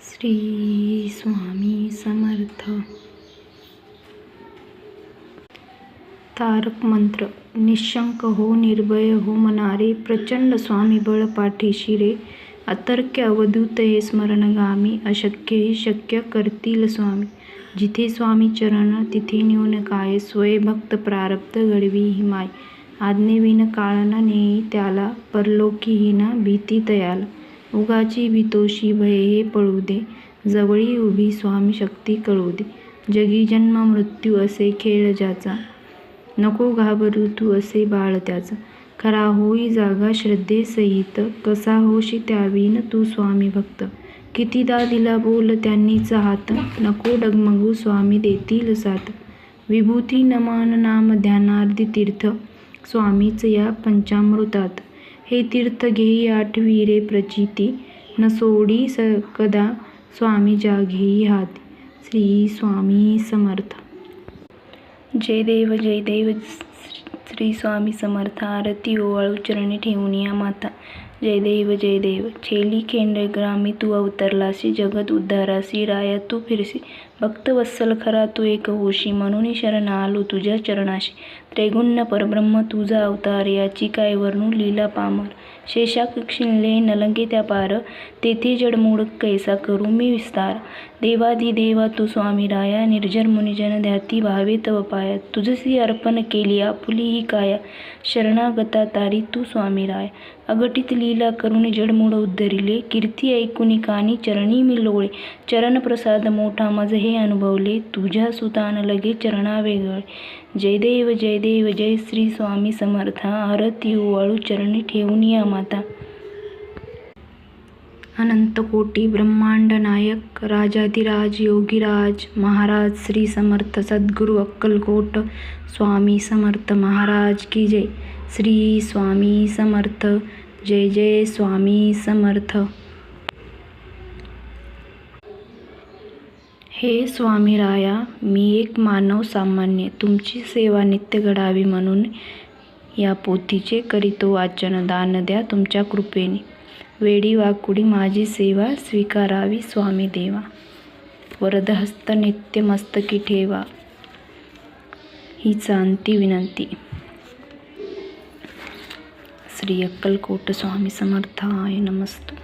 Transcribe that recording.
श्री स्वामी समर्थ. तारक मंत्र. निशंक हो, निर्भय हो मनारे, प्रचंड स्वामी बळ पाठीशी रे. अतर्क्य अवधूत हे स्मरणगामी, अशक्य ही शक्य करतील स्वामी. जिथे स्वामी चरण तिथे न्यून काय, स्वय भक्त प्रारब्ध घडवी ही माय. आज्ञेविन काळ न नेई त्याला, परलोकीहीन भीती तयाला. उगाची भीतोशी भय हे पळू दे, जवळी उभी स्वामी शक्ती कळू दे. जगी जन्म मृत्यू असे खेळ ज्याचा, नको घाबरू तू असे बाळ त्याचा. खरा होई जागा श्रद्धेसहित, कसा होशी त्याविन तू स्वामी भक्त. कितीदा दिला बोल त्यांनीच हात, नको डगमगू स्वामी देतील साथ. विभूती नमन नाम ध्यानार्धी तीर्थ, स्वामीच या पंचामृतात. हे तीर्थ घेई आठवी रे प्रचिती, न सोडी कदा स्वामी ज्या घेई हाती. श्री स्वामी समर्थ. जय देव जय देव. श्री स्वामी समर्थ. आरती ओवाळू चरणी ठेवून या माता. जय देव जय देव. छेली खेंडग्रामी तू अवतरलासी, जगत उद्धारासी राया तू फिरसी. भक्त वत्सल खरा तू एक होशी, म्हणून शरण आलो तुझ्या चरणाशी. त्रिगुण परब्रह्म तुझा अवतार, याची काय वर्णू लीला पामर. शेषाक क्षिणले नलंगे त्या पार, तेथे जडमूड कैसा करू मी विस्तार. देवाधिदेवा तू स्वामी राया, निर्जर मुनिजन ध्याती भावे तव पाया. तुझसी अर्पण केली आपुली ही काया, शरणागता तारी तू स्वामी राया. अघटित लीला करून जडमूड उद्धरिले, कीर्ती ऐकुनी कानी चरणी मी लोळे. चरण प्रसाद मोठा मज हे अनुभवले, तुझ्या सुतान लगे चरणा वेगळे. जय देव जय देव. जय श्री स्वामी समर्थ. आरती ओवाळू चरणी ठेवून या माता. अनंत कोटी ब्रह्मांड नायक, राजाधिराज योगीराज महाराज श्री समर्थ सद्गुरु अक्कलकोट स्वामी समर्थ महाराज की जय. श्री स्वामी समर्थ. जय जय स्वामी समर्थ. हे स्वामी राया, मी एक मानव सामान्य, तुमची सेवा नित्य घडावी म्हणून या पोथीचे करीतो वाचन. दान द्या तुमच्या कृपेने, वेडी वाकुडी माझी सेवा स्वीकारावी स्वामी देवा. वरदहस्त नित्य मस्तकी ठेवा, हीच अंती विनंती. श्री अक्कलकोट स्वामी समर्थाय नमस्तु.